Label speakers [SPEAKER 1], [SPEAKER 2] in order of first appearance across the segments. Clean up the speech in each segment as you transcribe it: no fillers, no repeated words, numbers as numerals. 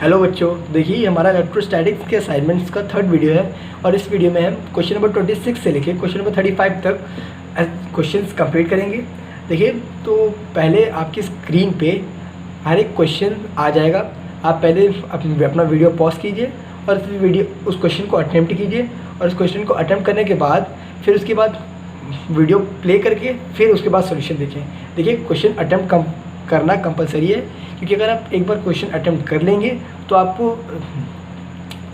[SPEAKER 1] Hello बच्चों, देखिए हमारा इलेक्ट्रोस्टैटिक्स के असाइनमेंट्स का थर्ड वीडियो है और इस वीडियो में हम क्वेश्चन नंबर 26 से लेके क्वेश्चन नंबर 35 तक क्वेश्चंस कंप्लीट करेंगे। देखिए, तो पहले आपकी स्क्रीन पे हर एक क्वेश्चन आ जाएगा। आप पहले अपना वीडियो पॉज कीजिए और उस क्वेश्चन को अटैम्प्ट कीजिए और उस क्वेश्चन को अटैम्प्ट करने के बाद फिर उसके बाद वीडियो प्ले करके फिर उसके बाद सॉल्यूशन देखें। देखिए, क्वेश्चन अटैम्प्ट करना कंपलसरी है, क्योंकि अगर आप एक बार क्वेश्चन अटैम्प्ट कर लेंगे तो आपको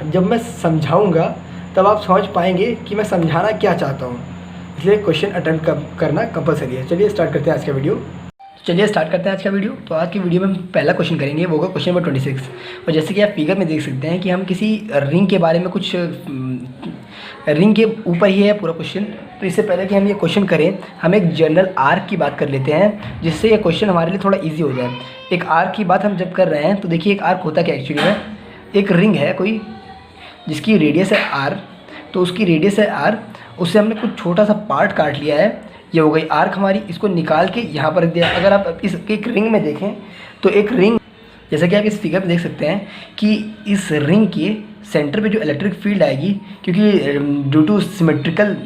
[SPEAKER 1] जब मैं समझाऊंगा तब आप समझ पाएंगे कि मैं समझाना क्या चाहता हूँ। इसलिए क्वेश्चन अटैम्प्ट करना कंपलसरी है। चलिए स्टार्ट करते हैं आज का वीडियो। तो आज की वीडियो में हम पहला क्वेश्चन करेंगे, वो होगा क्वेश्चन नंबर 26। और जैसे कि आप फिगर में देख सकते हैं कि हम किसी रिंग के बारे में कुछ रिंग के ऊपर ही है पूरा क्वेश्चन। तो इससे पहले कि हम ये क्वेश्चन करें, हम एक जनरल आर्क की बात कर लेते हैं, जिससे ये क्वेश्चन हमारे लिए थोड़ा इजी हो जाए। एक आर्क की बात हम जब कर रहे हैं तो देखिए, एक आर्क होता क्या एक्चुअली में, एक रिंग है कोई जिसकी रेडियस है आर। तो उसकी रेडियस है आर, उससे हमने कुछ छोटा सा पार्ट काट लिया है, ये हो गई आर्क हमारी। इसको निकाल के यहाँ पर रख दिया। अगर आप इस एक रिंग में देखें तो एक रिंग, जैसा कि आप इस फिगर में देख सकते हैं कि इस रिंग के सेंटर पे जो इलेक्ट्रिक फील्ड आएगी, क्योंकि ड्यू टू सिमेट्रिकल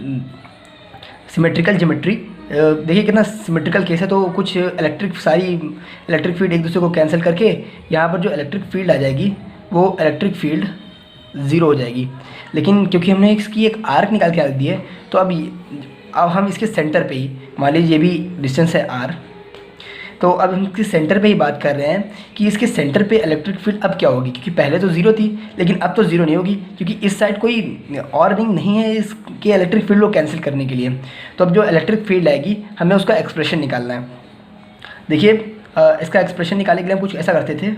[SPEAKER 1] ज्योमेट्री, देखिए कितना सिमेट्रिकल केस है, तो कुछ सारी इलेक्ट्रिक फील्ड एक दूसरे को कैंसिल करके यहाँ पर जो इलेक्ट्रिक फील्ड आ जाएगी वो इलेक्ट्रिक फील्ड ज़ीरो हो जाएगी। लेकिन क्योंकि हमने इसकी एक आर्क निकाल के रख दी है, तो अब हम इसके सेंटर पे ही, मान लीजिए ये भी डिस्टेंस है आर, तो अब हम इसके सेंटर पे ही बात कर रहे हैं कि इसके सेंटर पे इलेक्ट्रिक फील्ड अब क्या होगी। क्योंकि पहले तो ज़ीरो थी, लेकिन अब तो ज़ीरो नहीं होगी, क्योंकि इस साइड कोई और रिंग नहीं है इसके इलेक्ट्रिक फील्ड को कैंसिल करने के लिए। तो अब जो इलेक्ट्रिक फील्ड आएगी हमें उसका एक्सप्रेशन निकालना है। देखिए, इसका एक्सप्रेशन निकालने के लिए हम कुछ ऐसा करते थे,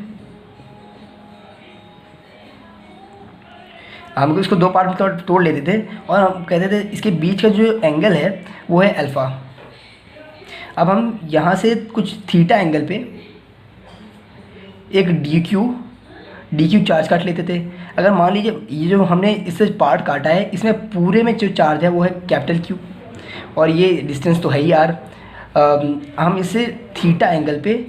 [SPEAKER 1] हम इसको दो पार्ट में तोड़ लेते थे और हम कहते थे इसके बीच का जो एंगल है वो है अल्फ़ा। अब हम यहाँ से कुछ थीटा एंगल पे एक डी क्यू चार्ज काट लेते थे। अगर मान लीजिए ये जो हमने इससे पार्ट काटा है, इसमें पूरे में जो चार्ज है वो है कैपिटल क्यू, और ये डिस्टेंस तो है ही आर। हम इससे थीटा एंगल पे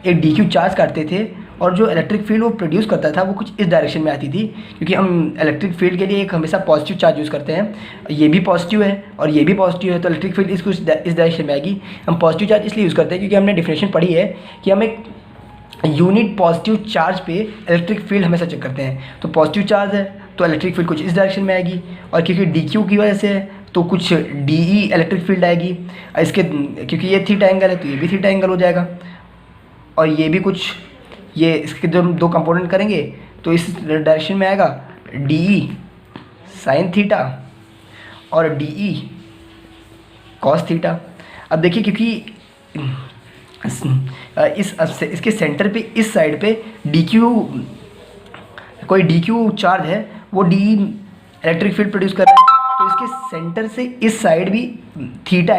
[SPEAKER 1] एक डी क्यू चार्ज काटते थे, और जो इलेक्ट्रिक फील्ड वो प्रोड्यूस करता था वो कुछ इस डायरेक्शन में आती थी, क्योंकि हम इलेक्ट्रिक फील्ड के लिए एक हमेशा पॉजिटिव चार्ज यूज़ करते हैं। ये भी पॉजिटिव है और ये भी पॉजिटिव है, तो इलेक्ट्रिक फील्ड इसको इस डायरेक्शन में आएगी। हम पॉजिटिव चार्ज इसलिए यूज़ करते हैं क्योंकि हमने डिफिनेशन पढ़ी है कि हम एक यूनिट पॉजिटिव चार्ज पे इलेक्ट्रिक फील्ड हमेशा चेक करते हैं। तो पॉजिटिव चार्ज है तो इलेक्ट्रिक फील्ड कुछ इस डायरेक्शन में आएगी, और क्योंकि डी क्यू की वजह से है तो कुछ डी ई इलेक्ट्रिक फील्ड आएगी। इसके क्योंकि ये थीटा एंगल है तो ये भी थीटा एंगल हो जाएगा, और ये भी कुछ, ये इसके जो दो कंपोनेंट करेंगे तो इस डायरेक्शन में आएगा डी ई साइन थीटा और डी ई कॉस थीटा। अब देखिए, क्योंकि इसके सेंटर पे इस साइड पे कोई डी क्यू चार्ज है, वो D E electric field produce कर रहा है, तो इसके सेंटर से इस साइड भी थीटा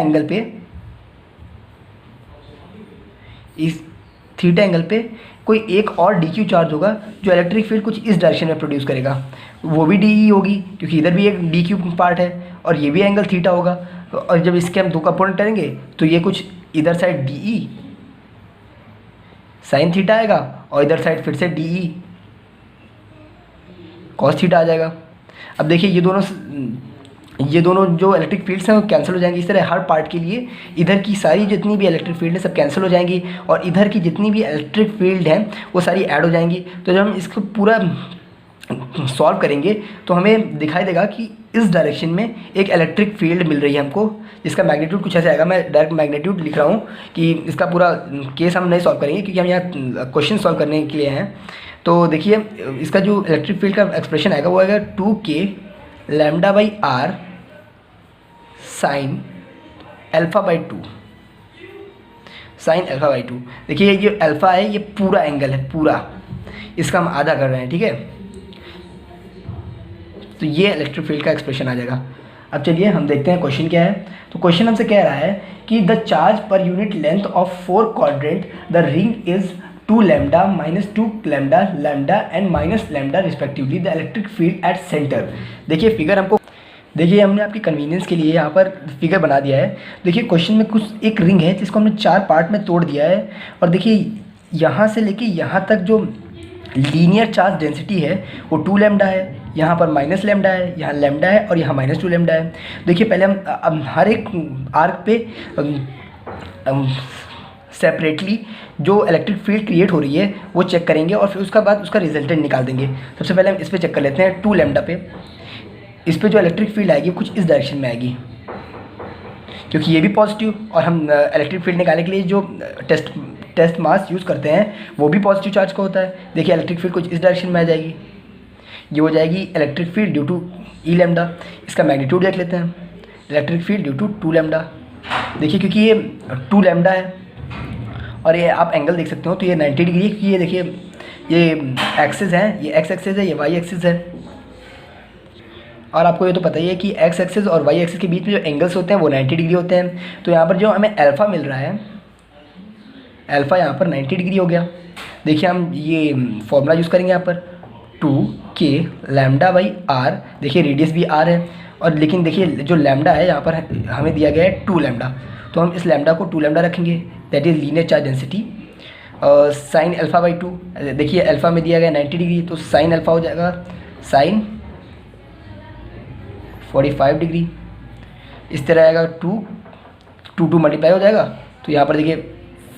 [SPEAKER 1] एंगल पे कोई एक और डी क्यू चार्ज होगा जो इलेक्ट्रिक फील्ड कुछ इस डायरेक्शन में प्रोड्यूस करेगा, वो भी डी ई होगी, क्योंकि इधर भी एक डी क्यू पार्ट है और ये भी एंगल थीटा होगा। और जब इसके हम दो कंपोनेंट करेंगे तो ये कुछ इधर side D E sine theta आएगा और इधर साइड फिर से डी ई कॉस थीटा आ जाएगा। अब देखिए, ये दोनों जो इलेक्ट्रिक फील्ड्स हैं वो कैंसिल हो जाएंगी। इस तरह हर पार्ट के लिए इधर की सारी जितनी भी इलेक्ट्रिक फील्ड है सब कैंसिल हो जाएंगी, और इधर की जितनी भी इलेक्ट्रिक फील्ड हैं वो सारी ऐड हो जाएंगी। तो जब हम इसको पूरा सॉल्व करेंगे तो हमें दिखाई देगा कि इस डायरेक्शन में एक इलेक्ट्रिक फील्ड मिल रही है हमको, जिसका मैग्नीट्यूड कुछ ऐसे आएगा। मैं डायरेक्ट मैग्नीट्यूड लिख रहा हूँ कि इसका पूरा केस हम नहीं सॉल्व करेंगे, क्योंकि हम यहाँ क्वेश्चन सॉल्व करने के लिए हैं। तो देखिए, इसका जो इलेक्ट्रिक फील्ड का एक्सप्रेशन आएगा वो आएगा 2k lambda by R sine alpha by 2 sine alpha by 2। देखिए, ये जो अल्फ़ा है ये पूरा एंगल है, पूरा इसका हम आधा कर रहे हैं, ठीक है। तो ये इलेक्ट्रिक फील्ड का एक्सप्रेशन आ जाएगा। अब चलिए हम देखते हैं क्वेश्चन क्या है। तो क्वेश्चन हमसे कह रहा है कि the charge per unit length of 4 quadrant the ring is 2 lambda minus 2 lambda lambda and minus lambda respectively the electric field at centre. देखिए फिगर हमको, देखिए हमने आपकी कन्वीनियंस के लिए यहाँ पर फिगर बना दिया है। देखिए क्वेश्चन में कुछ एक रिंग है जिसको हमने 4 पार्ट में तोड़ दिया है, और देखिए यहाँ से लेके यहाँ तक जो लीनियर चार्ज डेंसिटी है वो 2 लैम्डा है, यहाँ पर माइनस लैम्डा है, यहाँ लैम्डा है और यहाँ -2 लैम्डा है। देखिए पहले हम हर एक आर्क पे सेपरेटली जो इलेक्ट्रिक फील्ड क्रिएट हो रही है वो चेक करेंगे और फिर उसका बाद उसका रिजल्टेंट निकाल देंगे। सबसे पहले हम इस पर चेक कर लेते हैं 2 लैम्डा पे। इस पर जो इलेक्ट्रिक फील्ड आएगी कुछ इस डायरेक्शन में आएगी, क्योंकि ये भी पॉजिटिव और हम इलेक्ट्रिक फील्ड निकालने के लिए जो टेस्ट मास यूज़ करते हैं वो भी पॉजिटिव चार्ज का होता है। देखिए इलेक्ट्रिक फील्ड कुछ इस डायरेक्शन में आ जाएगी, ये हो जाएगी electric field due to E lambda. इसका मैग्नीट्यूड देख लेते हैं, electric field due to 2 lambda. देखिए क्योंकि ये 2 लैम्डा है और ये आप एंगल देख सकते हो तो ये 90 डिग्री है, क्योंकि ये देखिए ये एक्सिस है, ये एक्स एक्सिस है, ये वाई एक्सिस है। और आपको ये तो पता ही है कि एक्स एक्सिस और वाई एक्सिस के बीच में जो एंगल्स होते हैं वो 90 डिग्री होते हैं। तो यहाँ पर जो हमें अल्फ़ा मिल रहा है, अल्फ़ा यहाँ पर 90 डिग्री हो गया। देखिए हम ये फॉर्मूला यूज़ करेंगे यहाँ पर 2k लैम्डा बाई आर। देखिए रेडियस भी आर है और लेकिन देखिए जो लैम्डा है यहाँ पर हमें दिया गया है 2 लैम्डा, तो हम इस लैम्डा को 2 लैम्डा रखेंगे, that is linear charge density sign alpha by 2। देखिए अल्फ़ा में दिया गया 90 डिग्री, तो साइन अल्फ़ा हो जाएगा साइन 45 डिग्री। इस तरह आएगा 2 मल्टीप्लाई हो जाएगा, तो यहाँ पर देखिए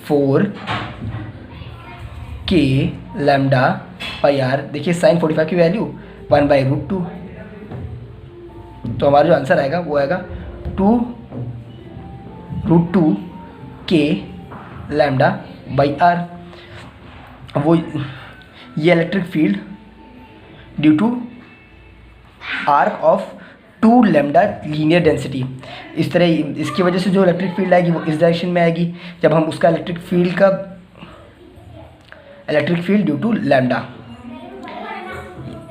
[SPEAKER 1] 4k लैम्डा बाई आर। देखिए साइन 45 की वैल्यू 1/√2, तो हमारा जो आंसर आएगा वो आएगा 2√2k लैम्डा बाई आर। वो ये electric field due to arc of 2 lambda linear density. इस तरह इसकी वजह से जो इलेक्ट्रिक फील्ड आएगी वो इस डायरेक्शन में आएगी, जब हम उसका electric field due to lambda,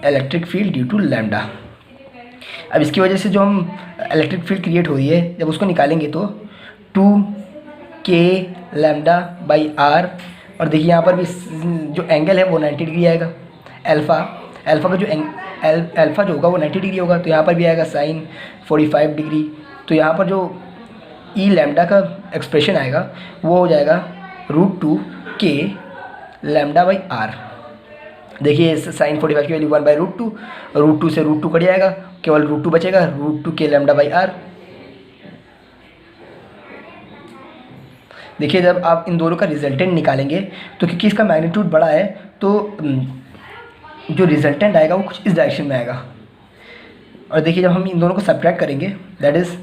[SPEAKER 1] electric field due to lambda. अब इसकी वजह से जो हम इलेक्ट्रिक फील्ड क्रिएट हो रही है जब उसको निकालेंगे तो 2k लैम्डा बाई आर। और देखिए यहाँ पर भी जो एंगल है वो 90 डिग्री आएगा। अल्फ़ा का जो अल्फ़ा जो होगा वो 90 डिग्री होगा, तो यहाँ पर भी आएगा साइन 45 डिग्री। तो यहाँ पर जो ई लैम्डा का एक्सप्रेशन आएगा वो हो जाएगा √2k लैम्डा बाई आर। देखिए साइन 45 की वैल्यू 1/√2, √2 से √2 कट जाएगा, केवल √2 बचेगा, √2k लैम्डा बाई आर। देखिए जब आप इन दोनों का रिजल्टेंट निकालेंगे तो क्योंकि इसका मैग्नीट्यूड बड़ा है तो जो रिजल्टेंट आएगा वो कुछ इस डायरेक्शन में आएगा। और देखिए जब हम इन दोनों को सब्ट्रैक्ट करेंगे, दैट इज़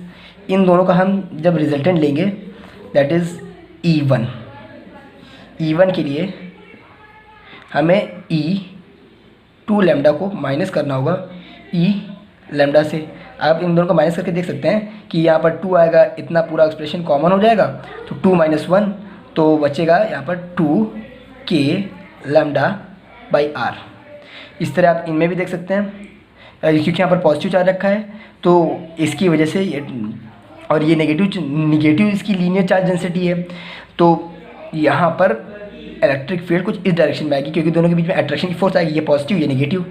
[SPEAKER 1] इन दोनों का हम जब रिजल्टेंट लेंगे दैट इज़ E1 के लिए हमें E2 लैम्डा को माइनस करना होगा E लैम्डा से। आप इन दोनों को माइनस करके देख सकते हैं कि यहाँ पर 2 आएगा, इतना पूरा एक्सप्रेशन कॉमन हो जाएगा, तो 2 - 1 तो बचेगा यहाँ पर 2k लैम्डा बाई आर। इस तरह आप इनमें भी देख सकते हैं, क्योंकि यहाँ पर पॉजिटिव चार्ज रखा है तो इसकी वजह से ये, और ये नेगेटिव इसकी लीनियर चार्ज डेंसिटी है, तो यहाँ पर इलेक्ट्रिक फील्ड कुछ इस डायरेक्शन में आएगी, क्योंकि दोनों के बीच में अट्रैक्शन की फोर्स आएगी, ये पॉजिटिव ये नेगेटिव।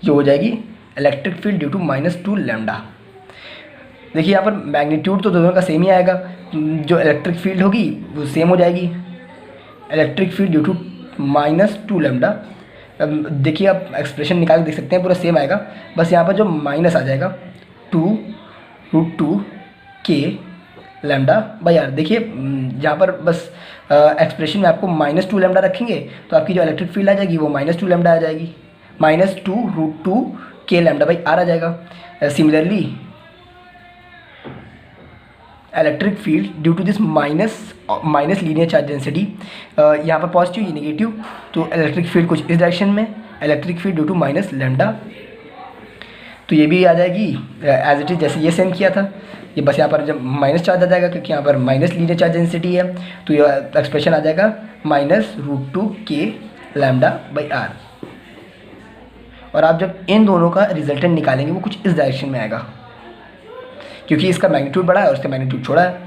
[SPEAKER 1] ये हो जाएगी electric field due to -2 lambda. देखिए यहाँ पर मैग्नीट्यूड तो दोनों का सेम ही आएगा, जो इलेक्ट्रिक फील्ड होगी वो सेम हो जाएगी, electric field due to -2 lambda. देखिए आप एक्सप्रेशन निकाल के देख सकते हैं, पूरा सेम आएगा, बस यहाँ पर जो माइनस आ जाएगा 2√2k लैम्डा बाई आर। देखिए यहाँ पर बस एक्सप्रेशन में आपको -2 लैम्डा रखेंगे तो आपकी जो इलेक्ट्रिक फील्ड आ जाएगी वो -2 लैम्डा आ जाएगी, -2√2k लैम्डा बाई आर आ जाएगा। Similarly electric field due to this minus linear charge density, यहाँ पर पॉजिटिव ये नेगेटिव, तो इलेक्ट्रिक फील्ड कुछ इस डायरेक्शन में, electric field due to minus lambda, तो ये भी आ जाएगी एज इट इज़ जैसे ये सेम किया था। ये बस यहाँ पर जब माइनस चार्ज आ जाएगा क्योंकि यहाँ पर माइनस लीनियर चार्ज डेंसिटी है, तो ये एक्सप्रेशन आ जाएगा -√2k लैम्डा बाई आर। और आप जब इन दोनों का रिजल्टेंट निकालेंगे वो कुछ इस डायरेक्शन में आएगा, क्योंकि इसका मैग्नीट्यूड बड़ा है और इसका मैग्नीट्यूड छोटा है।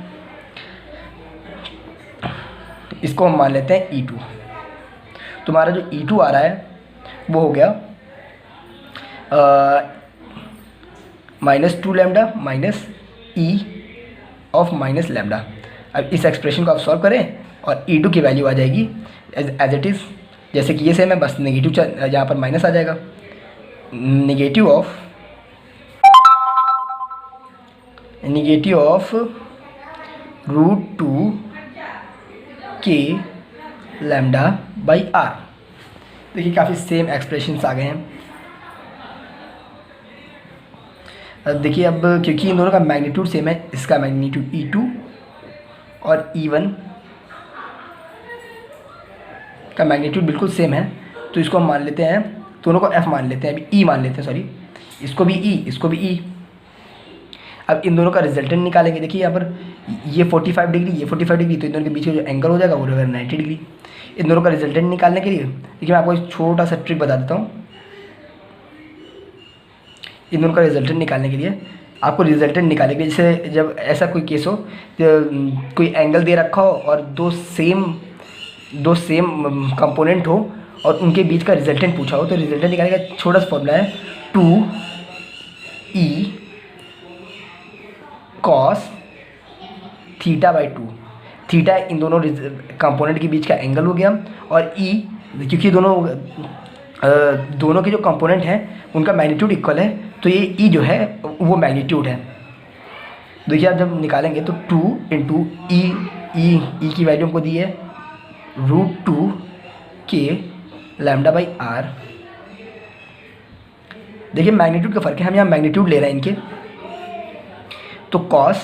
[SPEAKER 1] इसको हम मान लेते हैं E2। तुम्हारा जो E2 आ रहा है वो हो गया -2 lambda minus E of minus lambda. अब इस एक्सप्रेशन को आप सॉल्व करें और E2 की वैल्यू आ जाएगी एज इट इज़ जैसे कि ये सेम है, बस नेगेटिव यहाँ पर माइनस आ जाएगा। नेगेटिव ऑफ √2 के लैम्डा बाई आर। देखिए काफ़ी सेम एक्सप्रेशंस आ गए हैं। अब देखिए, अब क्योंकि इन दोनों का मैग्नीट्यूड सेम है, इसका मैग्नीट्यूड E2 और E1 का मैग्नीट्यूड बिल्कुल सेम है, तो इसको हम मान लेते हैं, दोनों को F मान लेते हैं, अभी E मान लेते हैं, सॉरी, इसको भी E, इसको भी E। अब इन दोनों का रिजल्टेंट निकालेंगे। देखिए यहाँ पर ये 45 डिग्री, ये 45 डिग्री, तो इन दोनों के बीच में जो एंगल हो जाएगा वो होगा 90 डिग्री। इन दोनों का रिजल्टेंट निकालने के लिए देखिए मैं आपको एक छोटा सा ट्रिक बता देता हूँ। इन दोनों का रिजल्टेंट निकालने के लिए आपको रिजल्टेंट निकालने के लिए, जैसे जब ऐसा कोई केस हो, तो कोई एंगल दे रखा हो और दो सेम कंपोनेंट हो और उनके बीच का रिजल्टेंट पूछा हो, तो रिजल्टेंट निकालने का छोटा सा फॉर्मूला है 2E cos θ/2। थीटा इन दोनों कंपोनेंट के बीच का एंगल हो गया, और E क्योंकि दोनों के जो कंपोनेंट हैं उनका मैग्नीट्यूड इक्वल है, तो ये E जो है वो मैग्नीट्यूड है। देखिए आप जब निकालेंगे तो 2 इंटू ई की वैल्यू हमको दी है √2 के लैम्डा बाई आर। देखिए मैग्नीट्यूड का फ़र्क है, हम यहाँ मैग्नीट्यूड ले रहे हैं इनके, तो cos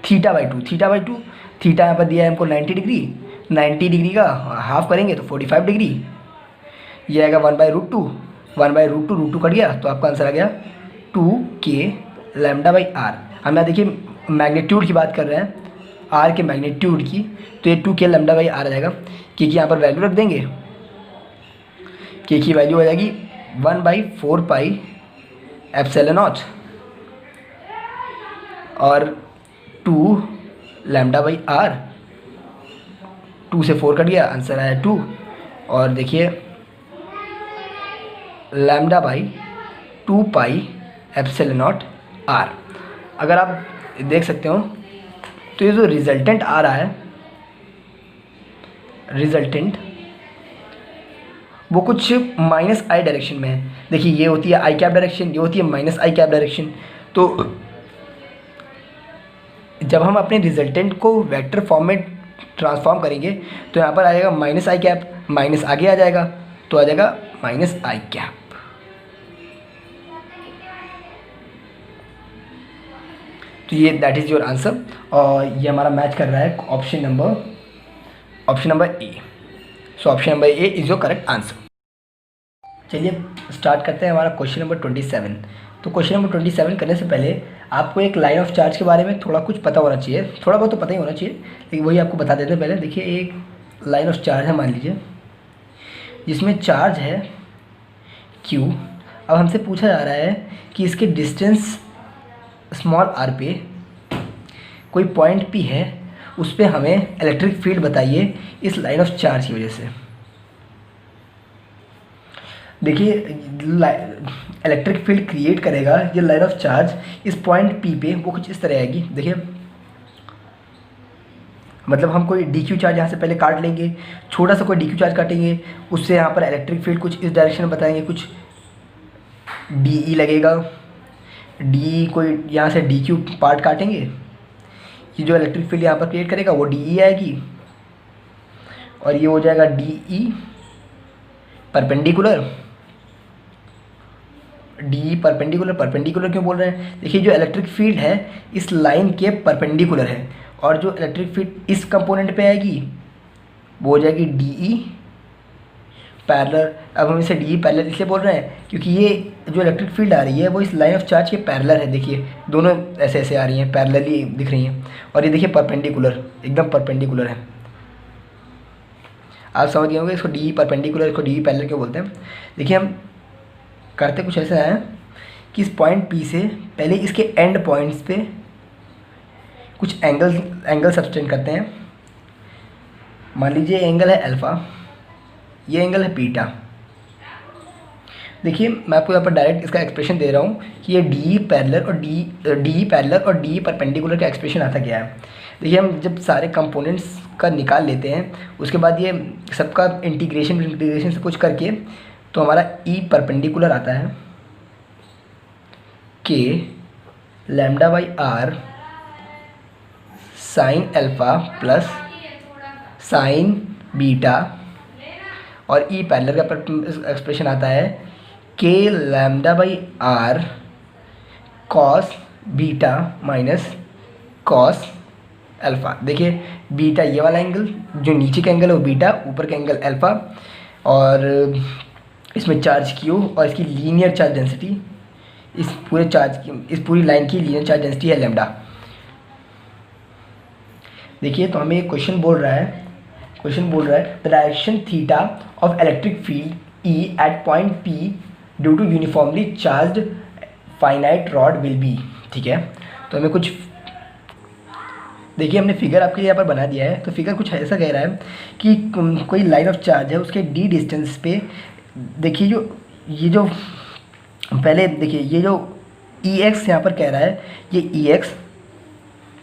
[SPEAKER 1] θ/2 थीटा यहाँ पर दिया है हमको 90 डिग्री, 90 डिग्री का हाफ करेंगे तो 45 डिग्री, ये आएगा 1/√2, 1/√2, √2 कट गया, तो आपका आंसर आ गया 2 के लैम्डा बाई आर। हम यहाँ देखिए मैग्नीट्यूड की बात कर रहे हैं, आर के मैग्नीट्यूड की, तो ये 2 के लैम्डा बाई आर आ जाएगा। के की यहाँ पर वैल्यू रख देंगे, के की वैल्यू हो जाएगी 1/4 पाई एप्सिलॉन नॉट, और 2 लैम्डा बाई आर, 2 से 4 कट गया, आंसर आया 2। और देखिए lambda by 2 pi epsilon naught R. अगर आप देख सकते हो तो ये जो रिजल्टेंट आ रहा है, रिजल्टेंट वो कुछ माइनस आई डायरेक्शन में है। देखिए ये होती है आई कैप डायरेक्शन, ये होती है माइनस आई कैप डायरेक्शन। तो जब हम अपने रिजल्टेंट को वेक्टर फॉर्म में ट्रांसफॉर्म करेंगे तो यहाँ पर आ जाएगा माइनस आई कैप, माइनस आगे आ जाएगा तो आ जाएगा माइनस आई कैप। तो ये दैट इज़ योर आंसर, और ये हमारा मैच कर रहा है option number A. So option number A is your correct answer. चलिए स्टार्ट करते हैं हमारा क्वेश्चन नंबर 27। तो क्वेश्चन नंबर 27 करने से पहले आपको एक लाइन ऑफ चार्ज के बारे में थोड़ा कुछ पता होना चाहिए, थोड़ा बहुत तो पता ही होना चाहिए, लेकिन वही आपको बता देते हैं पहले। देखिए एक लाइन ऑफ चार्ज है, मान लीजिए, जिसमें चार्ज है Q। अब हमसे पूछा जा रहा है कि इसके डिस्टेंस स्मॉल r पे कोई पॉइंट P है, उस पर हमें इलेक्ट्रिक फील्ड बताइए इस लाइन ऑफ चार्ज की वजह से। देखिए इलेक्ट्रिक फील्ड क्रिएट करेगा ये लाइन ऑफ चार्ज इस पॉइंट P पे, वो कुछ इस तरह आएगी। देखिए मतलब हम कोई DQ चार्ज यहाँ से पहले काट लेंगे, छोटा सा कोई DQ चार्ज काटेंगे, उससे यहाँ पर इलेक्ट्रिक फील्ड कुछ इस डायरेक्शन में बताएंगे, कुछ DE लगेगा, DE कोई यहाँ से DQ पार्ट काटेंगे, ये जो इलेक्ट्रिक फील्ड यहाँ पर क्रिएट करेगा वो DE आएगी, और ये हो जाएगा DE परपेंडिकुलर। DE परपेंडिकुलर क्यों बोल रहे हैं? देखिए जो इलेक्ट्रिक फील्ड है इस लाइन के परपेंडिकुलर है, और जो इलेक्ट्रिक फील्ड इस कंपोनेंट पे आएगी वो हो जाएगी DE पैरेलल। अब हम इसे DE पैरेलल इसलिए बोल रहे हैं क्योंकि ये जो इलेक्ट्रिक फील्ड आ रही है वो इस लाइन ऑफ चार्ज के पैरेलल है। देखिए दोनों ऐसे ऐसे आ रही हैं, पैरेलली दिख रही हैं, और ये देखिए परपेंडिकुलर, एकदम परपेंडिकुलर है। आप समझ गए होंगे इसको DE परपेंडिकुलर, इसको DE पैरेलल क्यों बोलते हैं। देखिए हम करते कुछ ऐसा है कि इस पॉइंट P से पहले इसके एंड पॉइंट्स पे कुछ एंगल सब्सटेंड करते हैं। मान लीजिए एंगल है अल्फ़ा, ये एंगल है बीटा। देखिए मैं आपको यहाँ पर डायरेक्ट इसका एक्सप्रेशन दे रहा हूँ कि ये DE पैरेलल और DE परपेंडिकुलर का एक्सप्रेशन आता क्या है। देखिए हम जब सारे कंपोनेंट्स का निकाल लेते हैं, उसके बाद ये सबका इंटीग्रेशन से कुछ करके तो हमारा ई परपेंडिकुलर आता है K lambda by R sine alpha plus sine beta, और ई पैरेलल का एक्सप्रेशन आता है K lambda by R cos beta minus cos alpha. देखिए बीटा ये वाला एंगल, जो नीचे का एंगल है वो बीटा, ऊपर का एंगल अल्फ़ा, और इसमें चार्ज क्यू और इसकी लीनियर चार्ज डेंसिटी, इस पूरी लाइन की लीनियर चार्ज डेंसिटी है लैम्डा। देखिए तो हमें क्वेश्चन बोल रहा है the direction theta of electric field E at point P due to uniformly charged finite rod will be. ठीक है, तो हमें कुछ, देखिए हमने फिगर आपके लिए यहाँ पर बना दिया है। तो फिगर कुछ ऐसा कह रहा है कि कोई लाइन ऑफ चार्ज है, उसके डी डिस्टेंस पे देखिए ये जो ई एक्स यहाँ पर कह रहा है, ये ई एक्स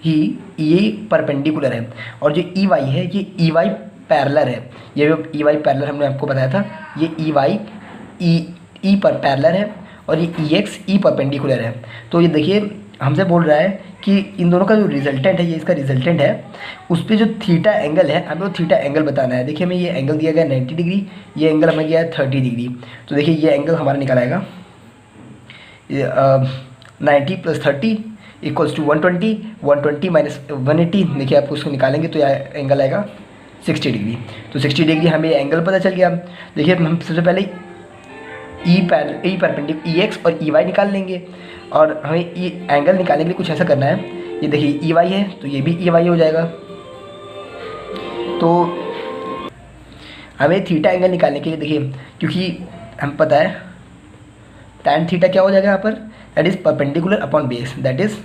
[SPEAKER 1] ये परपेंडिकुलर है, और जो ई वाई है ये ई वाई पैरेलल है। ये जो ई वाई पैरेलल हमने आपको बताया था, ये ई वाई ई पर पैरेलल है, और ये ई एक्स ई परपेंडिकुलर है। तो ये देखिए हमसे बोल रहा है कि इन दोनों का जो रिजल्टेंट है, ये इसका रिजल्टेंट है, उस पर जो थीटा एंगल है हमें वो थीटा एंगल बताना है। देखिए हमें ये एंगल दिया गया 90 डिग्री, ये एंगल हमें गया है 30 डिग्री। तो देखिए ये एंगल हमारा निकल आएगा 90 + 30 = 120, 120 - 180। देखिए आप उसको निकालेंगे तो यह एंगल आएगा 60 डिग्री। तो 60 डिग्री हमें एंगल पता चल गया। देखिए हम सबसे पहले ई परपेंडिकुलर ई एक्स और ई वाई निकाल लेंगे, और हमें ई एंगल निकालने के लिए कुछ ऐसा करना है। ये देखिए ई वाई है तो ये भी ई वाई हो जाएगा। तो हमें थीटा एंगल निकालने के लिए देखिए, क्योंकि हम पता है tan थीटा क्या हो जाएगा यहाँ पर, that is perpendicular upon base, that is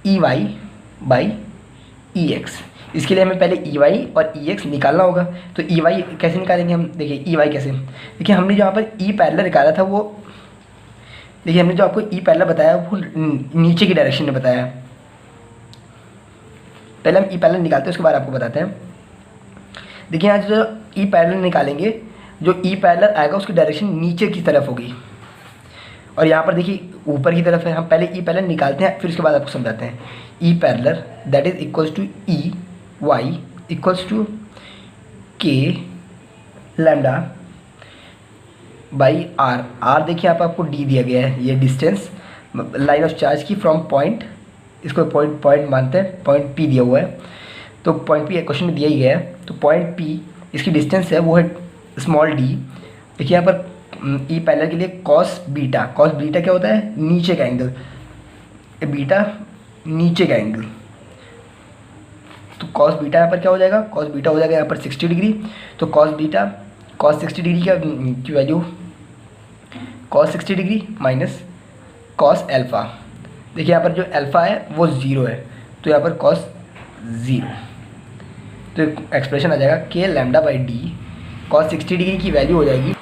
[SPEAKER 1] E Y by E X. इसके लिए हमें पहले ई वाई और ई एक्स निकालना होगा। तो ई वाई कैसे निकालेंगे हम, देखिए ई वाई कैसे, देखिए हमने जो यहाँ पर ई पैरेलल निकाला था वो, देखिए हमने जो आपको ई पैरेलल बताया वो नीचे की डायरेक्शन में बताया। पहले हम ई पैरेलल निकालते हैं, उसके बाद आपको बताते हैं। देखिए यहाँ जो ई पैरेलल निकालेंगे, जो ई पैरेलल आएगा उसकी डायरेक्शन नीचे की तरफ होगी, और यहाँ पर देखिए ऊपर की तरफ है। हम पहले ई पैरेलल निकालते हैं, फिर उसके बाद आपको समझाते हैं। E parallel that is equals to E Y equals to K lambda by R. R देखिए यहाँ पर आपको डी दिया गया है, ये डिस्टेंस लाइन ऑफ चार्ज की फ्रॉम पॉइंट, इसको पॉइंट मानते हैं, पॉइंट पी दिया हुआ है। तो पॉइंट पी क्वेश्चन में दिया ही गया है, तो पॉइंट पी इसकी डिस्टेंस है वो है स्मॉल डी। देखिए यहाँ पर ई पैरेलल के लिए कॉस बीटा क्या होता है, नीचे का एंगल, बीटा नीचे का एंगल। तो कॉस बीटा यहाँ पर क्या हो जाएगा, कॉस बीटा हो जाएगा यहाँ पर 60 डिग्री। तो कॉस 60 डिग्री की value cos 60 degree minus cos alpha. देखिए यहाँ पर जो अल्फ़ा है वो 0 है, तो यहाँ पर कॉस 0, तो एक्सप्रेशन आ जाएगा के lambda by D. Cos 60 degree की वैल्यू हो जाएगी,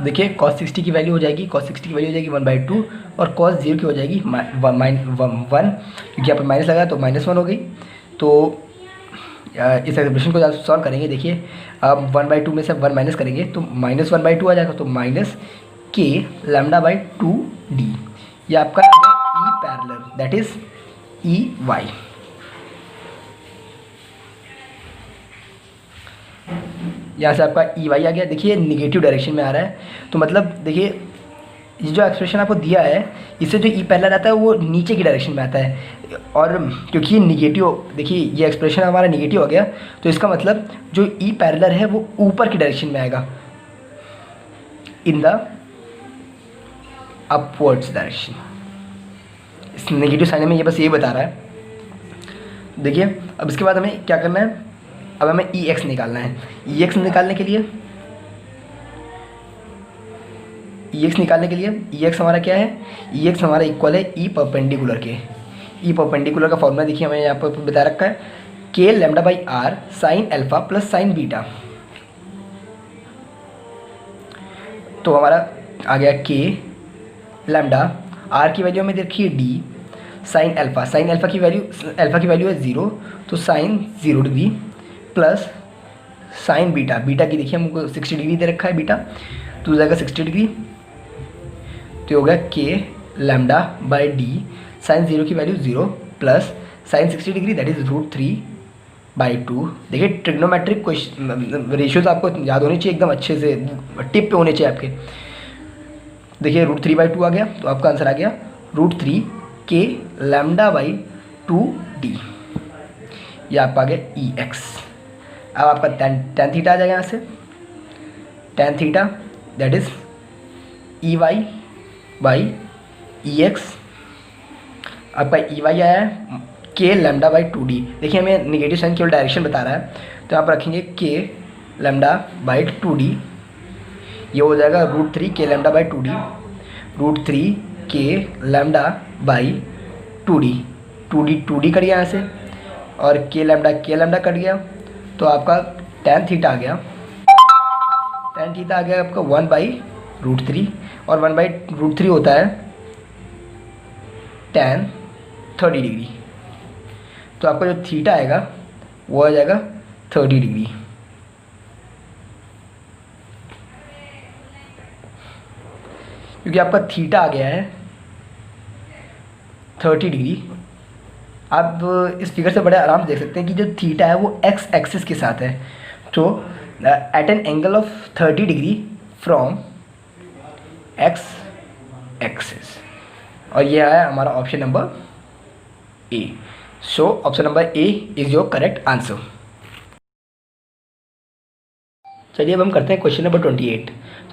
[SPEAKER 1] देखिए कॉस 60 की वैल्यू हो जाएगी, कॉस 60 की वैल्यू हो जाएगी 1/2, और कॉस 0 की हो जाएगी 1, क्योंकि यहाँ पर माइनस लगा तो -1 हो गई। तो इस एक्सप्रेशन को सॉल्व करेंगे, देखिए अब 1/2 में से 1 माइनस करेंगे तो -1/2 आ जाएगा, तो माइनस के लैम्डा बाई 2d। ये आपका E parallel that is E Y. यहाँ से आपका ई वाई आ गया। देखिए निगेटिव डायरेक्शन में आ रहा है, तो मतलब देखिए ये जो एक्सप्रेशन आपको दिया है, इससे जो ई पैरेलल आता है वो नीचे की डायरेक्शन में आता है, और क्योंकि ये निगेटिव, देखिए ये एक्सप्रेशन हमारा निगेटिव हो गया, तो इसका मतलब जो ई पैरेलल है वो ऊपर की डायरेक्शन में आएगा, इन द अपवर्ड्स डायरेक्शन। इस नेगेटिव साइन में ये बस ये बता रहा है। देखिए अब इसके बाद हमें क्या करना है, अब हमें ई एक्स निकालना है। ई एक्स निकालने के लिए ई एक्स हमारा क्या है, ई एक्स हमारा इक्वल है ई परपेंडिकुलर के। ई परपेंडिकुलर का फॉर्मूला देखिए हमें यहाँ पर बता रखा है, K lambda by R sine alpha plus sine beta. तो हमारा आ गया के लैम्डा, आर की वैल्यू हमें देखिए डी, साइन अल्फा की वैल्यू है 0, तो sine 0 degree plus sine beta, beta की देखिए हमको 60 डिग्री दे रखा है बीटा, तो हो जाएगा 60 डिग्री, तो हो गया के लैम्डा बाई डी, साइन 0 की value 0 plus sign 60 degree that is √3/2। देखिए ट्रिग्नोमेट्रिक क्वेश्चन रेशियोज आपको याद होनी चाहिए एकदम अच्छे से, टिप पे होने चाहिए आपके। देखिए √3/2 आ गया, तो आपका आंसर आ गया √3 के लैम्डा बाई 2d, ये आपका आ गया EX। अब आपका tan थीटा आ जाएगा यहाँ से, tan theta that is EY by EX। आपका EY आया है के लैम्डा बाई 2d। देखिए हमें निगेटिव साइन केवल डायरेक्शन बता रहा है, तो यहाँ पर रखेंगे के लैम्डा बाई 2d, ये हो जाएगा √3 के लैम्डा बाई 2d, √3 के lambda by 2d, 2d cut गया यहाँ से, और के लैम्डा कट गया, तो आपका tan थीटा आ गया, tan थीटा आ गया आपका 1/√3, और 1/√3 होता है tan 30 डिग्री, तो आपका जो थीटा आएगा वो आ जाएगा 30 डिग्री। क्योंकि आपका थीटा आ गया है 30 डिग्री, आप इस फिगर से बड़े आराम से देख सकते हैं कि जो थीटा है वो एक्स एक्सिस के साथ है, तो at an angle of 30 degree from X axis, और ये आया हमारा option number A. So option number A is your correct answer. चलिए अब हम करते हैं क्वेश्चन नंबर 28।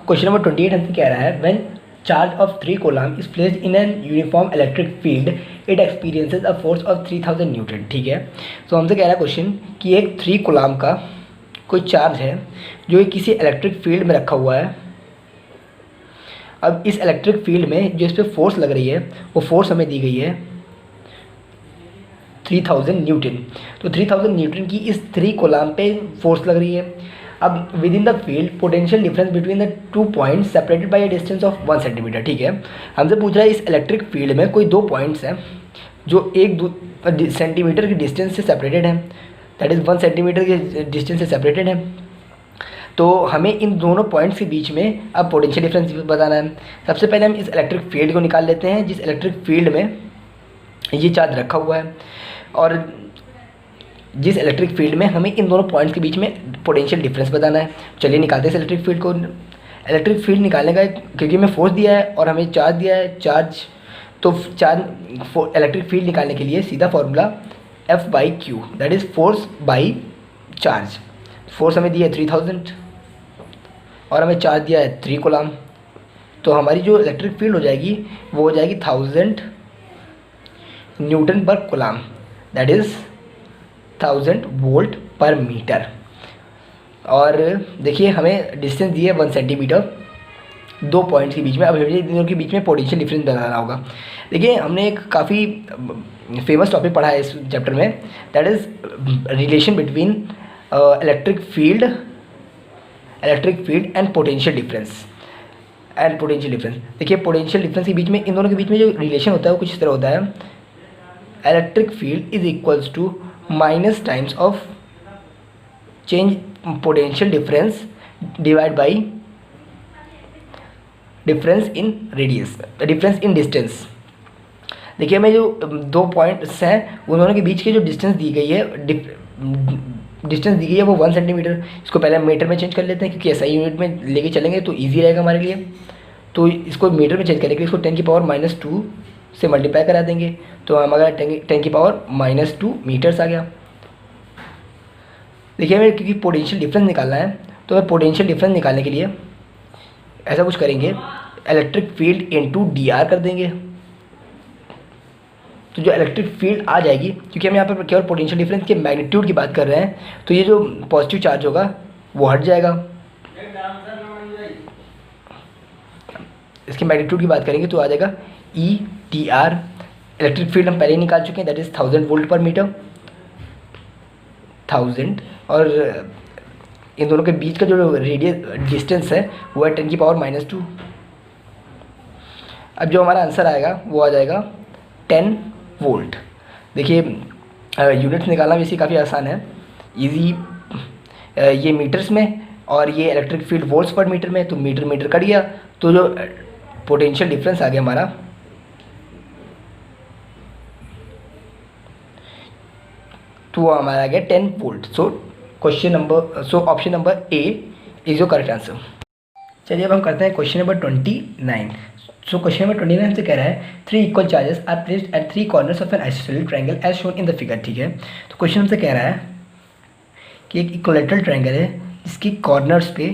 [SPEAKER 1] क्वेश्चन नंबर 28 हमसे कह रहा है when charge of 3 coulomb is placed in an uniform electric field it experiences a force of 3000 Newton. ठीक है, तो हमसे कह रहा है क्वेश्चन कि एक 3 कूलम का कोई चार्ज है जो किसी इलेक्ट्रिक फील्ड में रखा हुआ है। अब इस इलेक्ट्रिक फील्ड में जो इस पर फोर्स लग रही है वो फोर्स हमें दी गई है 3000 न्यूटन। तो 3000 न्यूटन की इस 3 कूलम पे फोर्स लग रही है। अब with in the field potential difference between the 2 points separated by a distance of 1 centimetre. ठीक है, हमसे पूछ रहा है इस इलेक्ट्रिक फील्ड में कोई 2 पॉइंट्स हैं जो 1 सेंटीमीटर की डिस्टेंस से सेपरेटेड हैं, दैट इज़ 1 सेंटीमीटर के डिस्टेंस से सेपरेटेड है। तो हमें इन दोनों पॉइंट्स के बीच में अब पोटेंशियल डिफरेंस बताना है। सबसे पहले हम इस इलेक्ट्रिक फील्ड को निकाल लेते हैं, जिस इलेक्ट्रिक फील्ड में ये चार्ज रखा हुआ है, और जिस इलेक्ट्रिक फील्ड में हमें इन दोनों पॉइंट्स के बीच में पोटेंशियल डिफरेंस बताना है। चलिए निकालते हैं इस इलेक्ट्रिक फील्ड को। इलेक्ट्रिक फील्ड निकालने का क्योंकि हमें फोर्स दिया है और हमें चार्ज दिया है, तो इलेक्ट्रिक फील्ड निकालने के लिए सीधा formula F/Q that is force by charge. Force हमें दिया है 3000 और हमें चार्ज दिया है 3 कूलम, तो हमारी जो इलेक्ट्रिक फील्ड हो जाएगी वो हो जाएगी 1000 न्यूटन पर कूलम, दैट इज़ 1000 वोल्ट पर मीटर। और देखिए हमें डिस्टेंस दी है 1 सेंटीमीटर 2 पॉइंट्स के बीच में। अब हमें दोनों के बीच में पोटेंशियल डिफरेंस बनाना होगा। देखिए हमने एक काफ़ी फेमस टॉपिक पढ़ा है इस चैप्टर में, that is relation between electric field and potential difference. देखिए पोटेंशियल डिफरेंस के बीच में इन दोनों के बीच में जो रिलेशन होता है वो कुछ इस तरह होता है, electric field is equals to minus times of change potential difference divide by difference in distance. देखिए हमें जो 2 पॉइंट्स हैं उन दोनों के बीच की जो डिस्टेंस दी गई है वो 1 सेंटीमीटर। इसको पहले हम मीटर में चेंज कर लेते हैं क्योंकि ऐसा यूनिट में लेके चलेंगे तो इजी रहेगा हमारे लिए। तो इसको मीटर में चेंज करेंगे, इसको 10⁻⁻2 से मल्टीप्लाई करा देंगे, तो हमारा 10⁻⁻2 मीटर्स आ गया। देखिए हमें क्योंकि पोटेंशियल डिफरेंस निकालना है, तो हमें पोटेंशियल डिफरेंस निकालने के लिए ऐसा कुछ करेंगे, इलेक्ट्रिक फील्ड इनटू dr कर देंगे। तो जो इलेक्ट्रिक फील्ड आ जाएगी, क्योंकि हम यहाँ पर केवल पोटेंशियल डिफरेंस के मैग्नीट्यूड की बात कर रहे हैं, तो ये जो पॉजिटिव चार्ज होगा वो हट जाएगा। इसके मैग्नीट्यूड की बात करेंगे तो आ जाएगा E/dr। इलेक्ट्रिक फील्ड हम पहले ही निकाल चुके हैं, दैट इज़ 1000 वोल्ट पर मीटर, 1000, और इन दोनों के बीच का जो रेडियस डिस्टेंस है वो है 10⁻⁻2। अब जो हमारा आंसर आएगा वो आ जाएगा 10 वोल्ट। देखिए यूनिट्स निकालना भी इसी काफ़ी आसान है, इजी ये मीटर्स में और ये इलेक्ट्रिक फील्ड वोल्ट्स पर मीटर में, तो मीटर मीटर कट गया, तो जो पोटेंशियल डिफरेंस आ गया हमारा, तो वो हमारा आ गया 10 volt. So option number A is your correct answer. चलिए अब हम करते हैं question number 29। So question number 29 से कह रहा है 3 equal charges are placed at 3 corners of an isosceles triangle as shown in the figure. ठीक है, तो क्वेश्चन हमसे कह रहा है कि एक इक्विलैटरल ट्रायंगल है जिसकी कॉर्नर्स पे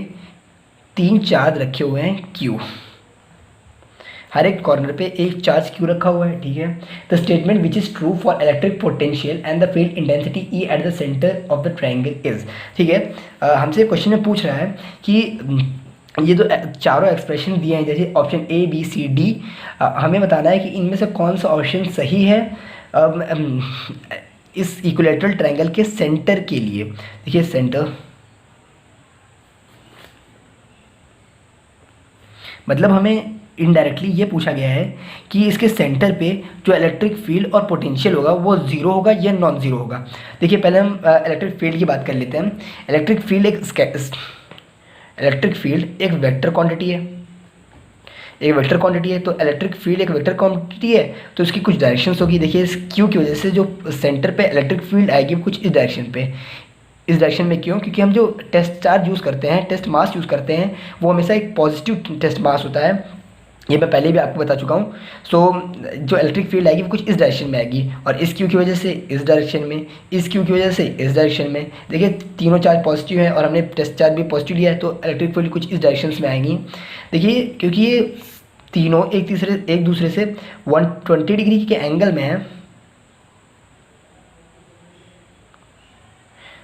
[SPEAKER 1] 3 चार्ज रखे हुए हैं क्यू, हर एक कॉर्नर पे एक चार्ज क्यू रखा हुआ है। ठीक है, the statement which is true for electric potential and the field intensity E at the centre of the triangle is. ठीक है, हमसे क्वेश्चन में पूछ रहा है कि ये जो चारों एक्सप्रेशन दिए हैं, जैसे option A B C D, हमें बताना है कि इनमें से कौन सा ऑप्शन सही है इस इक्विलैटरल ट्रायंगल के सेंटर के लिए। देखिए सेंटर मतलब हमें इनडायरेक्टली ये पूछा गया है कि इसके सेंटर पे जो इलेक्ट्रिक फील्ड और पोटेंशियल होगा वो ज़ीरो होगा या नॉन ज़ीरो होगा। देखिए पहले हम इलेक्ट्रिक फील्ड की बात कर लेते हैं। इलेक्ट्रिक फील्ड एक वेक्टर क्वांटिटी है, तो इलेक्ट्रिक फील्ड एक वेक्टर क्वांटिटी है, तो इसकी कुछ डायरेक्शंस होगी। देखिए इस क्यू की वजह से जो सेंटर पे इलेक्ट्रिक फील्ड आएगी कुछ इस डायरेक्शन में क्यों? क्योंकि हम जो टेस्ट चार्ज यूज़ करते हैं, टेस्ट मास यूज़ करते हैं, वो हमेशा एक पॉजिटिव टेस्ट मास होता है, ये मैं पहले भी आपको बता चुका हूँ। सो जो इलेक्ट्रिक फील्ड आएगी वो कुछ इस डायरेक्शन में आएगी, और इस क्यू की वजह से इस डायरेक्शन में, इस क्यू की वजह से इस डायरेक्शन में। देखिए तीनों चार्ज पॉजिटिव हैं और हमने टेस्ट चार्ज भी पॉजिटिव लिया है, तो इलेक्ट्रिक फील्ड कुछ इस डायरेक्शन में आएंगी। देखिए क्योंकि ये तीनों एक दूसरे से 120 डिग्री के एंगल में है,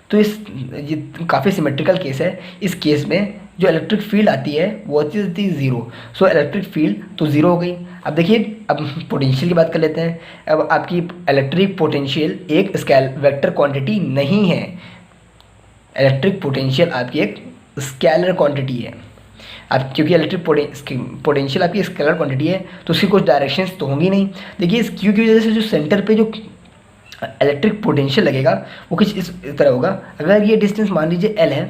[SPEAKER 1] तो ये काफ़ी सिमेट्रिकल केस है। इस केस में जो इलेक्ट्रिक फील्ड आती है वो आती है ज़ीरो। सो इलेक्ट्रिक फील्ड तो ज़ीरो हो गई। अब देखिए अब पोटेंशियल की बात कर लेते हैं। अब आपकी इलेक्ट्रिक पोटेंशियल एक वेक्टर क्वांटिटी नहीं है, इलेक्ट्रिक पोटेंशियल आपकी एक स्केलर क्वांटिटी है। आप क्योंकि इलेक्ट्रिक पोटेंशियल आपकी स्केलर क्वांटिटी है तो उसकी कुछ डायरेक्शंस तो होंगी नहीं। देखिए इस क्यू की वजह से जो सेंटर पे जो इलेक्ट्रिक पोटेंशियल लगेगा वो कुछ इस तरह होगा। अगर ये डिस्टेंस मान लीजिए L है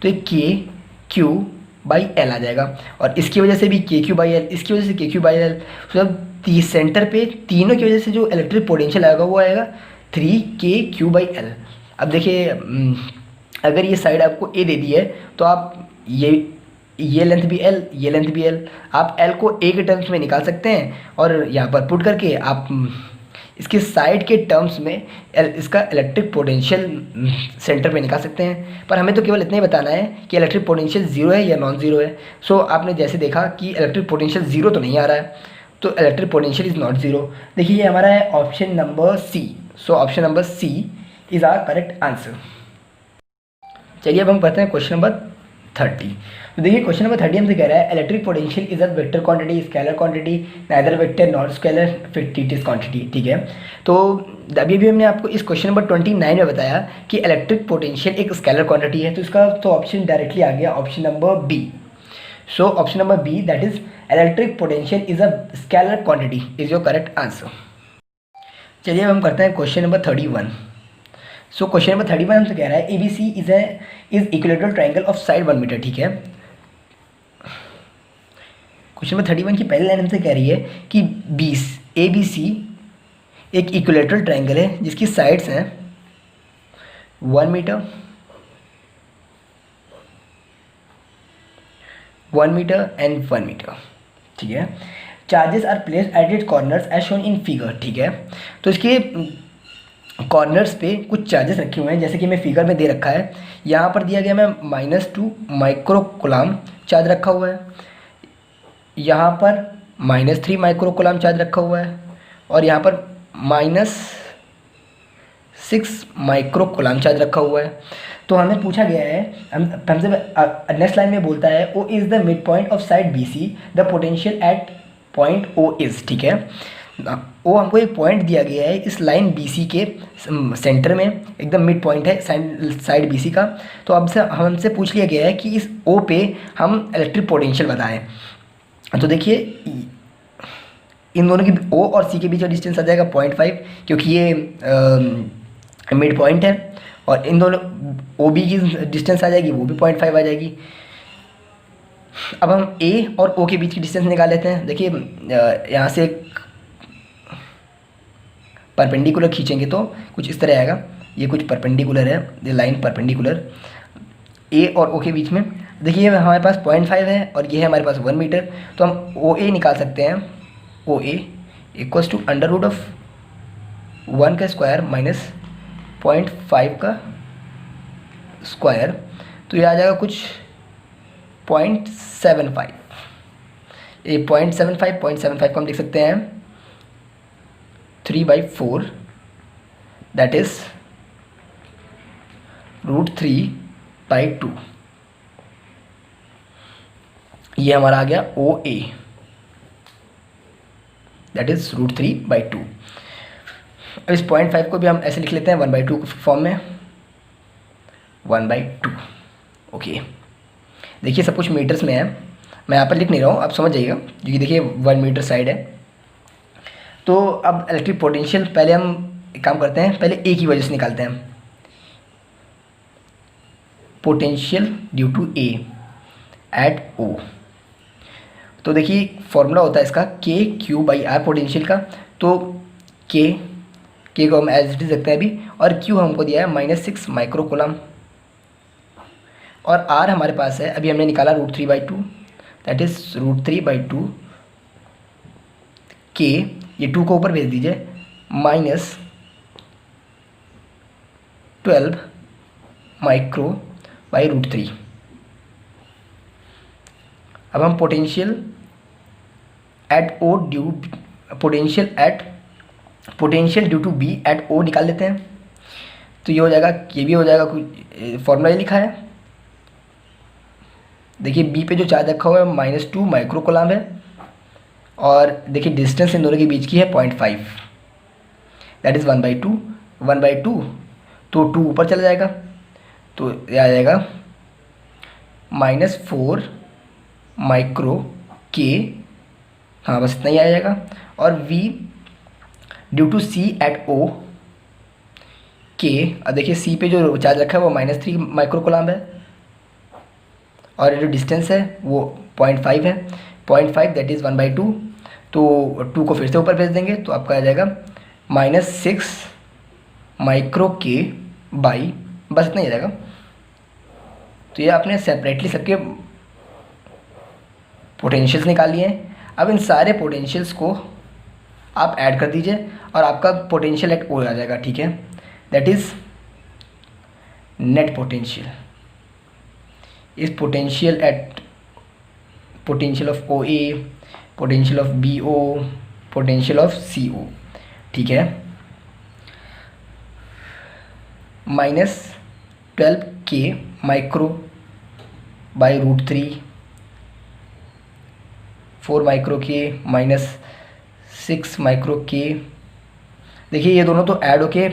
[SPEAKER 1] तो एक KQ/L आ जाएगा, और इसकी वजह से भी KQ/L, इसकी वजह से KQ/L। मतलब सेंटर पे तीनों की वजह से जो इलेक्ट्रिक पोटेंशियल आएगा वो आएगा 3KQ/L। अब देखिए अगर ये साइड आपको A दे दी है तो आप ये लेंथ भी L, ये लेंथ भी L, आप L को A के टर्म्स में निकाल सकते हैं और यहाँ पर पुट करके आप इसके साइड के टर्म्स में इसका इलेक्ट्रिक पोटेंशियल सेंटर पे निकाल सकते हैं। पर हमें तो केवल इतना ही बताना है कि इलेक्ट्रिक पोटेंशियल ज़ीरो है या नॉन ज़ीरो है। सो आपने जैसे देखा कि इलेक्ट्रिक पोटेंशियल ज़ीरो तो नहीं आ रहा है, तो electric potential is not zero. देखिए ये हमारा है option number C. So option number C is our correct answer. चलिए अब हम पढ़ते हैं क्वेश्चन नंबर 30। तो देखिए क्वेश्चन नंबर 30 हमसे कह रहा है electric potential is a vector quantity, scalar quantity, neither vector not scalar, fictitious quantity. ठीक है, तो अभी भी हमने आपको इस क्वेश्चन नंबर 29 में बताया कि इलेक्ट्रिक पोटेंशियल एक स्केलर क्वांटिटी है, तो इसका तो ऑप्शन डायरेक्टली आ गया option number B. So option number B that is electric potential is a scalar quantity is your correct answer. चलिए अब हम करते हैं question number 31। So question number 31 हमसे कह रहा है ABC is equilateral triangle of side 1 metre. ठीक है, क्वेश्चन नंबर 31 की पहली लाइन हमसे कह रही है कि ABC एक इक्विलैटरल ट्रायंगल है जिसकी साइड्स हैं 1 मीटर, 1 मीटर एंड 1 मीटर। ठीक है, charges are placed at it corners as shown in figure. ठीक है, तो इसके कॉर्नर्स पे कुछ चार्जेस रखे हुए हैं जैसे कि मैं फिगर में दे रखा है। यहाँ पर दिया गया मैं -2 माइक्रो कूलम चार्ज रखा हुआ है, यहाँ पर -3 माइक्रो कूलम चार्ज रखा हुआ है, और यहाँ पर -6 माइक्रो कूलम चार्ज रखा हुआ है। तो हमें पूछा गया है, हमसे नेक्स्ट लाइन में बोलता है O is the mid point of side BC, the potential at point O is. ठीक है, वो हमको एक पॉइंट दिया गया है इस लाइन BC के सेंटर में, एकदम मिड पॉइंट है साइड BC का। तो अब से हमसे पूछ लिया गया है कि इस O पे हम इलेक्ट्रिक पोटेंशियल बताएं। तो देखिए इन दोनों की O और C के बीच का डिस्टेंस आ जाएगा 0.5, क्योंकि ये मिड पॉइंट है, और इन दोनों ओ बी की डिस्टेंस आ जाएगी, वो भी 0.5 आ जाएगी। अब हम ए और ओ के बीच की डिस्टेंस निकाल लेते हैं। देखिए यहाँ से परपेंडिकुलर खींचेंगे तो कुछ इस तरह आएगा। ये कुछ परपेंडिकुलर है, ये लाइन परपेंडिकुलर ए और ओ के बीच में। देखिए हमारे पास 0.5 है और ये है हमारे पास 1 मीटर, तो हम ओ ए निकाल सकते हैं। O A equals to under root of 1 का स्क्वायर माइनस 0.5 का स्क्वायर, तो ये आ जाएगा कुछ 0.75। ये 0.75 को हम लिख सकते हैं 3/4, दैट इज √3/2। ये हमारा आ गया ओ ए, दैट इज √3/2। अब इस 0.5 को भी हम ऐसे लिख लेते हैं 1/2 फॉर्म में, 1/2। ओके, देखिए सब कुछ मीटर्स में है, मैं यहाँ पर लिख नहीं रहा हूँ, आप समझ जाइएगा, क्योंकि देखिए 1 मीटर साइड है। तो अब इलेक्ट्रिक पोटेंशियल पहले हम एक काम करते हैं, पहले ए की वजह से निकालते हैं। Potential due to A at O, तो देखिए फॉर्मूला होता है इसका KQ/R पोटेंशियल का। तो के को हम एज इट इज रखते हैं अभी, और Q हमको दिया है -6 माइक्रो कूलम, और R हमारे पास है अभी हमने निकाला √3/2, दैट इज √3/2 के, ये 2 को ऊपर भेज दीजिए, -12 माइक्रो बाई √3। अब हम potential due to B at O निकाल लेते हैं। तो ये हो जाएगा, ये भी हो जाएगा, कुछ फॉर्मूला ये लिखा है। देखिए बी पे जो चार्ज रखा हुआ है -2 माइक्रो कूलम है, और देखिए डिस्टेंस इन दोनों के बीच की है 0.5, दैट इज़ 1/2 तो 2 ऊपर चला जाएगा, तो ये आ जाएगा -4 माइक्रो के, हाँ बस इतना ही आ जाएगा। और V due to C at O के, और देखिए C पे जो चार्ज रखा है वो -3 माइक्रो कूलम है, और ये जो डिस्टेंस है वो 0.5 है, 0.5 दैट इज़ 1/2, तो 2 को फिर से ऊपर भेज देंगे, तो आपका आ जाएगा -6 माइक्रो के बाई, बस इतना ही आ जाएगा। तो ये आपने सेपरेटली सबके पोटेंशियल्स निकाल लिए हैं। अब इन सारे पोटेंशियल्स को आप ऐड कर दीजिए और आपका पोटेंशियल एट ओ आ जाएगा, ठीक है, दैट इज़ नेट पोटेंशियल। इस potential of O A, potential of B O, potential of C O, ठीक है, -12 के माइक्रो बाई √3, 4 माइक्रो के -6 माइक्रो के। देखिए ये दोनों तो ऐड होके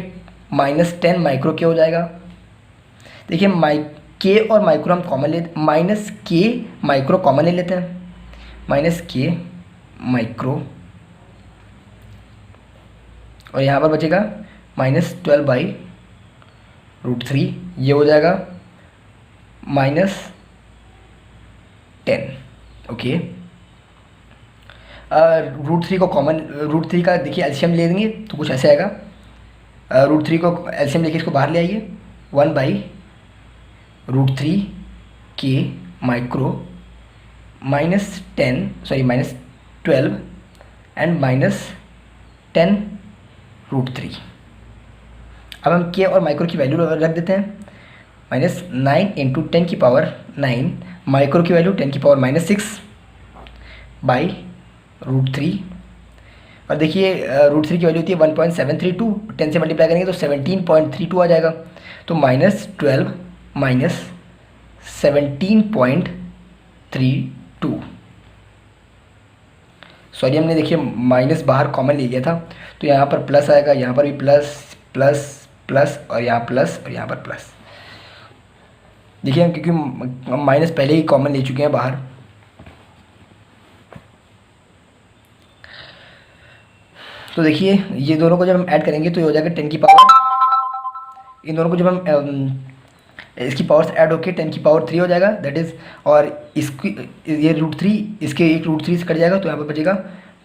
[SPEAKER 1] -10 माइक्रो के हो जाएगा। देखिए के और माइक्रो हम कॉमन ले, -k माइक्रो कॉमन ले लेते हैं, -k माइक्रो, और यहाँ पर बचेगा -12/√3, ये हो जाएगा -10। ओके, √3 को कॉमन, √3 का देखिए एलसीएम ले लेंगे तो कुछ ऐसे आएगा। √3 को एलसीएम लेके इसको बाहर ले आइए, 1/√3 के माइक्रो -12 एंड -10√3। अब हम के और माइक्रो की वैल्यू रख देते हैं, -9 × 10⁻9 माइक्रो की वैल्यू 10⁻6 बाई √3, और देखिए √3 की वैल्यू होती है 1.732, 10 से मल्टीप्लाई करेंगे तो 17.32 आ जाएगा, तो -12 -17.32। सॉरी हमने देखिए माइनस बाहर कॉमन ले लिया था, तो यहाँ पर प्लस आएगा, यहाँ पर भी प्लस प्लस प्लस, और यहाँ प्लस और यहाँ पर प्लस। देखिए क्योंकि माइनस पहले ही कॉमन ले चुके हैं बाहर, तो देखिए ये दोनों को जब हम ऐड करेंगे तो ये हो जाएगा 10⁻, इन दोनों को जब हम इसकी पावर्स ऐड होके 10³ हो जाएगा, दैट इज़, और इसकी ये √3 इसके एक √3 से कट जाएगा, तो यहाँ पर बचेगा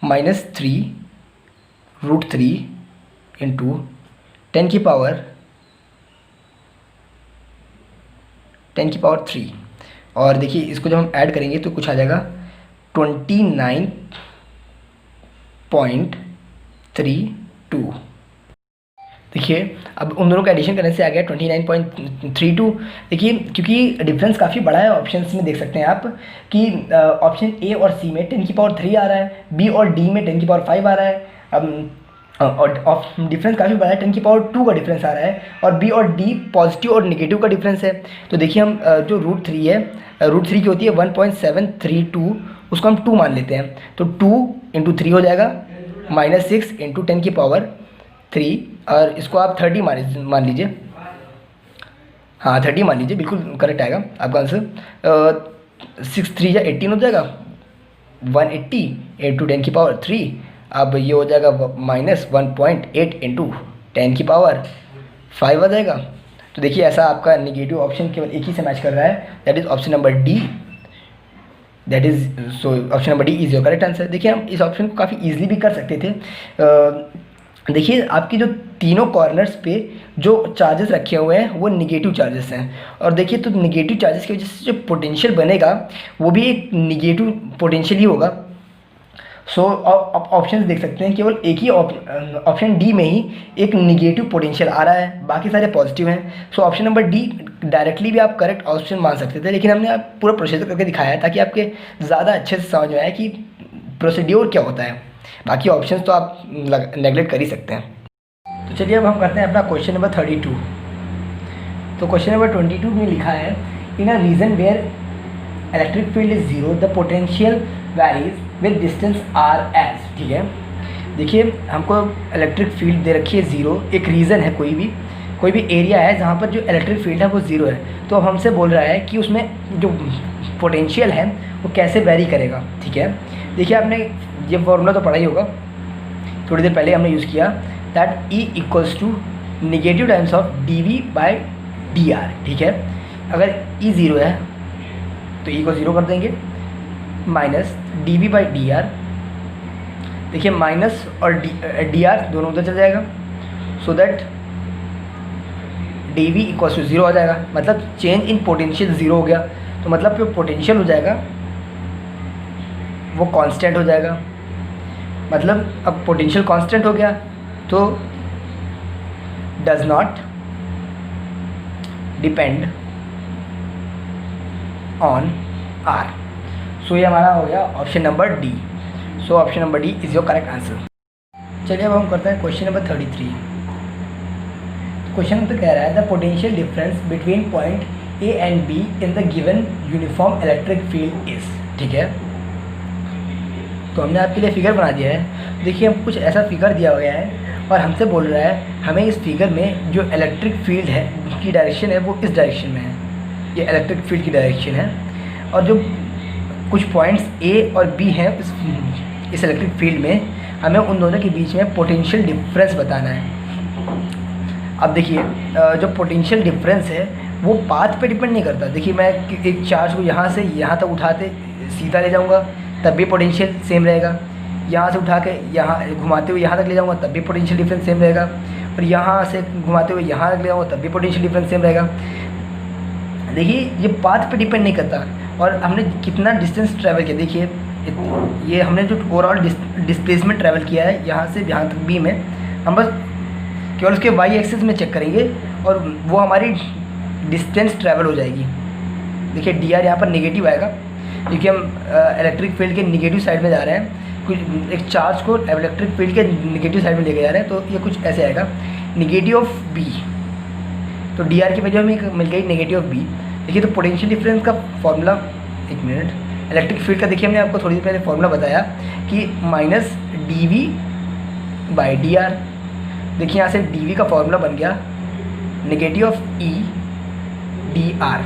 [SPEAKER 1] -3√3 इंटू 10³ और देखिए इसको जब हम ऐड करेंगे तो कुछ आ जाएगा 29.32। देखिए अब उन दोनों का एडिशन करने से आ गया 29.32। देखिए क्योंकि डिफरेंस काफ़ी बड़ा है, ऑप्शंस में देख सकते हैं आप कि ऑप्शन ए और सी में 10³ आ रहा है, बी और डी में 10⁵ आ रहा है। और डिफरेंस काफ़ी बड़ा है, 10⁵ का डिफरेंस आ रहा है, और बी और डी पॉजिटिव और निगेटिव का डिफरेंस है। तो देखिए हम जो √3 है, √3 की होती है 1.732, उसको हम 2 मान लेते हैं, तो 2 × 3 हो जाएगा, -6 × 10⁵, और इसको आप 30 मान लीजिए। हाँ 30 मान लीजिए, बिल्कुल करेक्ट आएगा आपका आंसर। 6 3 या 18 हो जाएगा, 180 × 10⁵। अब ये हो जाएगा -1.8 × 10⁵ आ जाएगा। तो देखिए ऐसा आपका निगेटिव ऑप्शन केवल एक ही से मैच कर रहा है, that is option number D. That is so option number D is your correct answer. देखिए हम इस ऑप्शन को काफ़ी ईजिली भी कर सकते थे। देखिए आपकी जो तीनों कॉर्नर्स पे जो चार्जेस रखे हुए हैं वो निगेटिव चार्जेस हैं, और देखिए तो निगेटिव चार्जेस की वजह से जो पोटेंशियल बनेगा वो भी एक निगेटिव पोटेंशियल ही होगा। सो आप ऑप्शन देख सकते हैं, केवल एक ही ऑप्शन डी में ही एक निगेटिव पोटेंशियल आ रहा है, बाकी सारे पॉजिटिव हैं। सो ऑप्शन नंबर डी डायरेक्टली भी आप करेक्ट ऑप्शन मान सकते थे, लेकिन हमने आप पूरा प्रोसीजर करके दिखाया है ताकि आपके ज़्यादा अच्छे से समझ में आए कि प्रोसीड्योर क्या होता है। बाकी ऑप्शंस तो आप नेगलेक्ट कर ही सकते हैं। तो चलिए अब हम करते हैं अपना क्वेश्चन नंबर 32। तो क्वेश्चन नंबर 22 में लिखा है, in a region where electric field is 0 the potential varies with distance r as. ठीक है, देखिए हमको इलेक्ट्रिक फील्ड दे रखी है 0, एक रीज़न है, कोई भी एरिया है जहाँ पर जो इलेक्ट्रिक फील्ड है वो 0 है। तो अब हमसे बोल रहा है कि उसमें जो पोटेंशियल है वो कैसे वेरी करेगा। ठीक है, देखिए आपने ये फॉर्मूला तो पढ़ा ही होगा, थोड़ी देर पहले हमने यूज़ किया, that E = negative times of dV/dr। ठीक है, अगर E 0 है तो E को 0 कर देंगे, माइनस dV/dr। देखिए माइनस और dr दोनों उधर चल जाएगा, सो दैट dV = 0 आ जाएगा, मतलब चेंज इन पोटेंशियल 0 हो गया। तो मतलब जो पोटेंशियल हो जाएगा वो कांस्टेंट हो जाएगा, मतलब अब पोटेंशियल कांस्टेंट हो गया तो does not depend on r। सो ये हमारा हो गया option number D. So option number D is your correct answer. चलिए अब हम करते हैं क्वेश्चन नंबर 33। क्वेश्चन तो कह रहा है the potential difference between point A and be in the given uniform electric field is. ठीक है, तो हमने आपके लिए फिगर बना दिया है। देखिए हम कुछ ऐसा फिगर दिया गया है और हमसे बोल रहा है हमें इस फिगर में जो इलेक्ट्रिक फील्ड है उसकी डायरेक्शन है वो इस डायरेक्शन में है, ये इलेक्ट्रिक फील्ड की डायरेक्शन है, और जो कुछ पॉइंट्स ए और बी हैं इस इलेक्ट्रिक फील्ड में, हमें उन दोनों के बीच में पोटेंशियल डिफरेंस बताना है। अब देखिए जो पोटेंशियल डिफरेंस है वो पाथ पे डिपेंड नहीं करता। देखिए मैं एक चार्ज को यहाँ से यहाँ तक उठाते सीधा ले जाऊँगा तब भी पोटेंशियल सेम रहेगा, यहाँ से उठा के यहाँ घुमाते हुए यहाँ तक ले जाऊँगा तब भी पोटेंशियल डिफरेंस सेम रहेगा, और यहाँ से घुमाते हुए यहाँ तक ले जाऊँगा तब भी पोटेंशियल डिफरेंस सेम रहेगा। देखिए ये पाथ पे डिपेंड नहीं करता, और हमने कितना डिस्टेंस ट्रैवल किया, देखिए ये हमने जो ओवरऑल डिस्प्लेसमेंट ट्रैवल किया है यहाँ से यहाँ तक बी में, हम बस केवल उसके वाई एक्सिस में चेक करेंगे और वो हमारी डिस्टेंस ट्रैवल हो जाएगी। देखिए डी आर यहाँ पर नेगेटिव आएगा क्योंकि हम इलेक्ट्रिक फील्ड के नेगेटिव साइड में जा रहे हैं, कुछ एक चार्ज को इलेक्ट्रिक फील्ड के नेगेटिव साइड में लेके जा रहे हैं, तो ये कुछ ऐसे आएगा नेगेटिव ऑफ बी। तो डी आर की वजह हमें मिल गई नेगेटिव ऑफ बी। देखिए तो पोटेंशियल डिफरेंस का फॉर्मूला, एक मिनट, इलेक्ट्रिक फील्ड का देखिए हमने आपको थोड़ी देर पहले फॉर्मूला बताया कि -dV/dr। देखिए यहाँ से dV का फॉर्मूला बन गया नेगेटिव ऑफ E dr।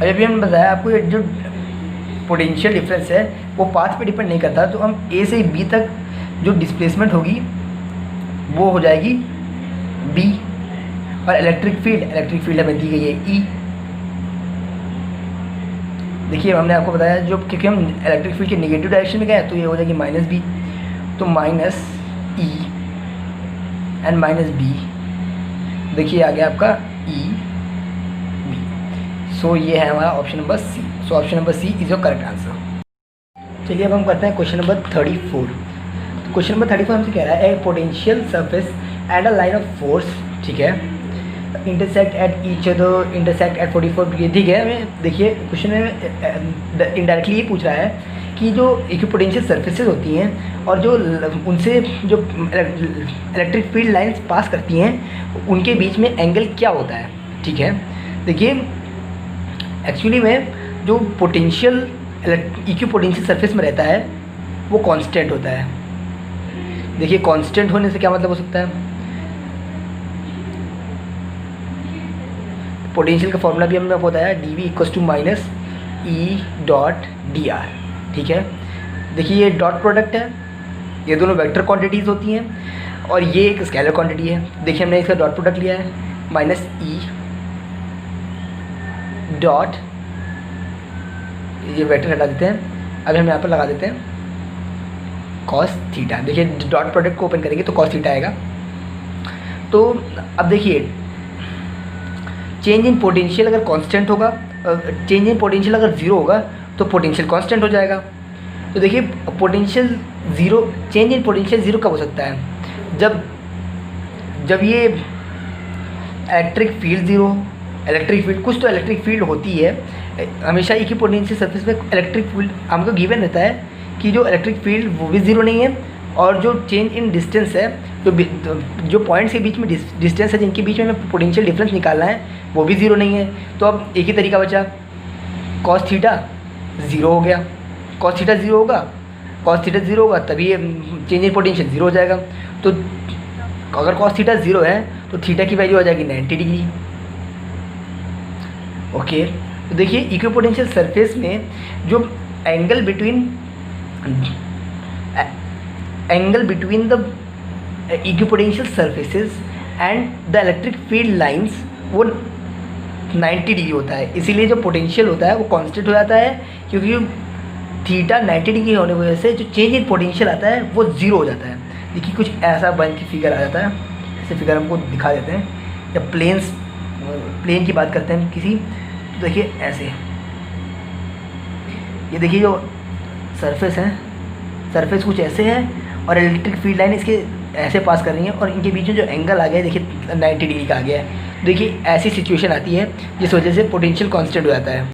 [SPEAKER 1] अभी हमने बताया आपको ये जो पोटेंशियल डिफरेंस है वो पाथ पे डिपेंड नहीं करता, तो हम A से B तक जो डिस्प्लेसमेंट होगी वो हो जाएगी बी। और इलेक्ट्रिक फील्ड हमें दी गई है ई। देखिए हमने आपको बताया जो, क्योंकि हम इलेक्ट्रिक फील्ड के नेगेटिव डायरेक्शन में गए तो ये हो जाएगी माइनस बी, तो minus E and minus B. देखिए आ गया आपका ई बी। सो ये है हमारा option number C. So option number C is your correct answer. चलिए अब हम करते हैं क्वेश्चन नंबर 34। क्वेश्चन नंबर 34 हमसे कह रहा है a potential surface and a line of force, ठीक है, intersect at each other intersect at 44 degree, ठीक है। हमें देखिए क्वेश्चन में इनडायरेक्टली ये पूछ रहा है कि जो इक्विपोटेंशियल सरफेसेस होती हैं और जो उनसे जो इलेक्ट्रिक फील्ड लाइंस पास करती हैं उनके बीच में एंगल क्या होता है, ठीक है। देखिए एक्चुअली में जो पोटेंशियल इक्विपोटेंशियल सरफेस में रहता है वो कांस्टेंट होता है। देखिए कांस्टेंट होने से क्या मतलब हो सकता है, पोटेंशियल का फॉर्मूला भी हमने बताया D V equal to minus E dot D R, ठीक है। देखिए ये डॉट प्रोडक्ट है, ये दोनों वेक्टर क्वांटिटीज़ होती हैं और ये एक स्केलर क्वांटिटी है। देखिए हमने इसका डॉट प्रोडक्ट लिया है माइनस ई डॉट, ये वेक्टर हटा देते हैं, अब हम यहाँ पर लगा देते हैं कॉस थीटा। देखिए डॉट प्रोडक्ट को ओपन करेंगे तो कॉस थीटा आएगा। तो अब देखिए चेंज इन पोटेंशियल अगर कांस्टेंट होगा, चेंज इन पोटेंशियल अगर ज़ीरो होगा तो पोटेंशियल कांस्टेंट हो जाएगा। तो देखिए potential zero, change in potential zero कब हो सकता है, जब ये electric field zero, electric field कुछ तो इलेक्ट्रिक फील्ड होती है हमेशा एक ही पोटेंशियल सरफेस में। इलेक्ट्रिक फील्ड हमको गिवन रहता है कि जो इलेक्ट्रिक फील्ड वो भी ज़ीरो नहीं है और जो चेंज इन डिस्टेंस है, जो पॉइंट्स के बीच में डिस्टेंस है जिनके बीच में हमें पोटेंशियल डिफरेंस निकालना है वो भी ज़ीरो नहीं है। तो अब एक ही तरीका बचा, कॉस थीटा ज़ीरो हो गया, कॉस थीटा ज़ीरो होगा, कॉस थीटा ज़ीरो होगा तभी चेंज इन पोटेंशियल ज़ीरो हो जाएगा। तो अगर कॉस थीटा ज़ीरो है तो थीटा की वैल्यू आ जाएगी 90 डिग्री। ओके, तो देखिए इक्विपोटेंशियल सरफेस में जो angle between the equipotential surfaces and the electric field lines वो 90 डिग्री होता है। इसीलिए जो पोटेंशियल होता है वो कांस्टेंट हो जाता है, क्योंकि थीटा 90 डिग्री होने की वजह से जो चेंज इन पोटेंशियल आता है वो ज़ीरो हो जाता है। देखिए कुछ ऐसा बन के फिगर आ जाता है, ऐसे फिगर हमको दिखा देते हैं, या प्लेन की बात करते हैं किसी, तो देखिए ऐसे, ये देखिए जो सरफेस है, सरफेस कुछ ऐसे है और इलेक्ट्रिक फील्ड लाइन इसके ऐसे पास कर रही है और इनके बीच में जो एंगल आ गया है देखिए 90 डिग्री का आ गया है। देखिए ऐसी सिचुएशन आती है जिस वजह से पोटेंशियल कांस्टेंट हो जाता है।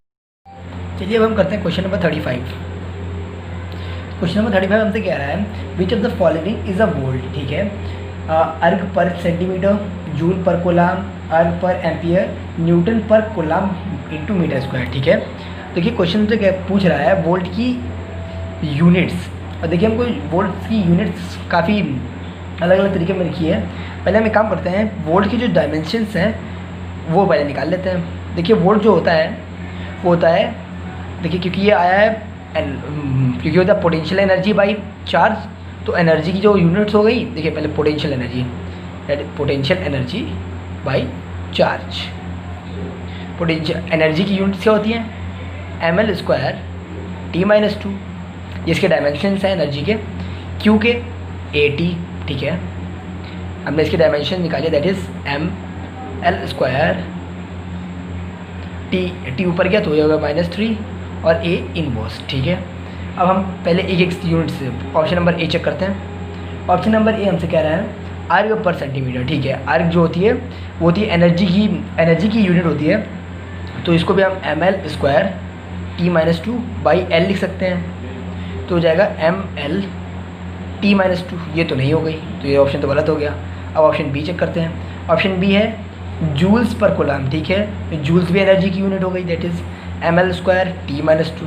[SPEAKER 1] चलिए अब हम करते हैं क्वेश्चन नंबर 35। क्वेश्चन नंबर 35 हमसे कह रहा है which of the following is a volt, ठीक है, अर्ग पर सेंटीमीटर, जूल पर कोलाम, अर्ग पर एम्पियर, न्यूटन पर कोलाम इंटू मीटर स्क्वायर, ठीक है। देखिए क्वेश्चन तो क्या पूछ रहा है वोल्ट की यूनिट्स, और देखिए हमको वोल्ट की यूनिट्स काफ़ी अलग अलग तरीके में लिखी है। पहले हम एक काम करते हैं, वोल्ट की जो डायमेंशंस हैं वो पहले निकाल लेते हैं। देखिए वोल्ट जो होता है वो होता है, देखिए क्योंकि ये आया है क्योंकि होता है पोटेंशियल एनर्जी बाई चार्ज, तो एनर्जी की जो यूनिट्स हो गई, देखिए पहले potential energy, that is potential energy by charge. Potential energy की यूनिट्स क्या होती हैं, ml स्क्वायर T-2, ये इसके डायमेंशंस हैं एनर्जी के, Q के AT, ठीक है। हमने इसके डायमेंशन निकाले, that is ml square T ऊपर गया तो ये होगा -3 और A इनवर्स, ठीक है। अब हम पहले एक एक यूनिट से ऑप्शन नंबर ए चेक करते हैं। ऑप्शन नंबर ए हमसे कह रहा है अर्ग पर सेंटीमीटर, ठीक है। अर्ग जो होती है वो होती है एनर्जी की यूनिट होती है, तो इसको भी हम ml square T-2 by L लिख सकते हैं, तो हो जाएगा ml T-2। ये तो नहीं हो गई, तो ये ऑप्शन तो गलत हो गया। अब ऑप्शन बी चेक करते हैं। ऑप्शन बी है जूल्स पर कोलाम, ठीक है, जूल्स भी एनर्जी की यूनिट हो गई, that is ml square T-2,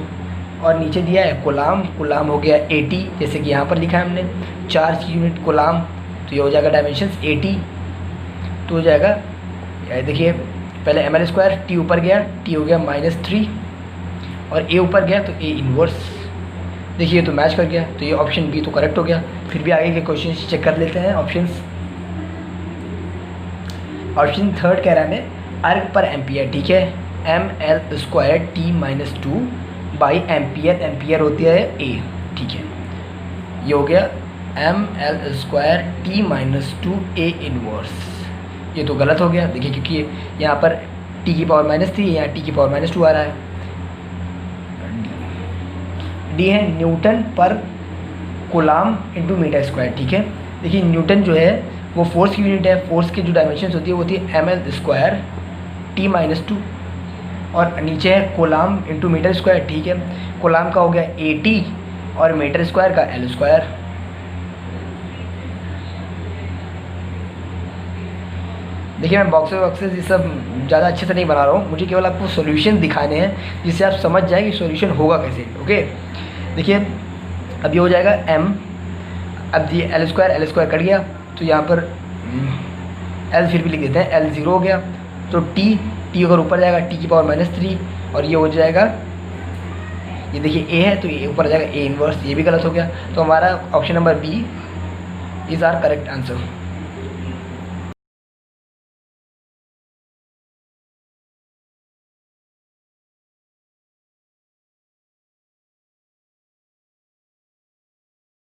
[SPEAKER 1] और नीचे दिया है कोलाम हो गया AT, जैसे कि यहाँ पर लिखा है हमने चार्ज की यूनिट कोलाम, तो ये हो जाएगा डायमेंशंस AT, तो हो जाएगा, देखिए पहले ml स्क्वायर T ऊपर गया, T हो गया -3 और A ऊपर गया तो A इन्वर्स, देखिए तो मैच कर गया, तो ये ऑप्शन बी तो करेक्ट हो गया। फिर भी आगे के क्वेश्चन चेक कर लेते हैं ऑप्शंस। ऑप्शन थर्ड कह रहा है हमें अर्ग पर एम्पियर, ठीक है, ml² t-2/एम्पियर, एम्पियर होती है ए, ठीक है, ये हो गया ml² t-2 A इनवर्स। ये तो गलत हो गया, देखिए, क्योंकि यहाँ पर t⁻³ यहाँ t⁻² आ रहा है। डी है न्यूटन पर कूलाम इंटू मीटर स्क्वायर, ठीक है। देखिए न्यूटन जो है वो फोर्स की यूनिट है, फोर्स की जो डायमेंशन होती है वो होती है ml² t-2 और नीचे है कूलाम इंटू मीटर स्क्वायर, ठीक है। कूलाम का हो गया AT और मीटर स्क्वायर का L²। देखिए मैं बॉक्सेस ये सब ज़्यादा अच्छे से नहीं बना रहा हूँ, मुझे केवल आपको सॉल्यूशन दिखाने हैं जिससे आप समझ जाए कि सॉल्यूशन होगा कैसे। ओके, देखिए अब ये हो जाएगा m, अब ये L² कट गया तो यहाँ पर L फिर भी लिख देते हैं, L 0 हो गया, तो t अगर ऊपर जाएगा t⁻³ और ये हो जाएगा, ये देखिए a है तो ये ऊपर जाएगा A इनवर्स, ये भी गलत हो गया। तो हमारा option number B is our correct answer.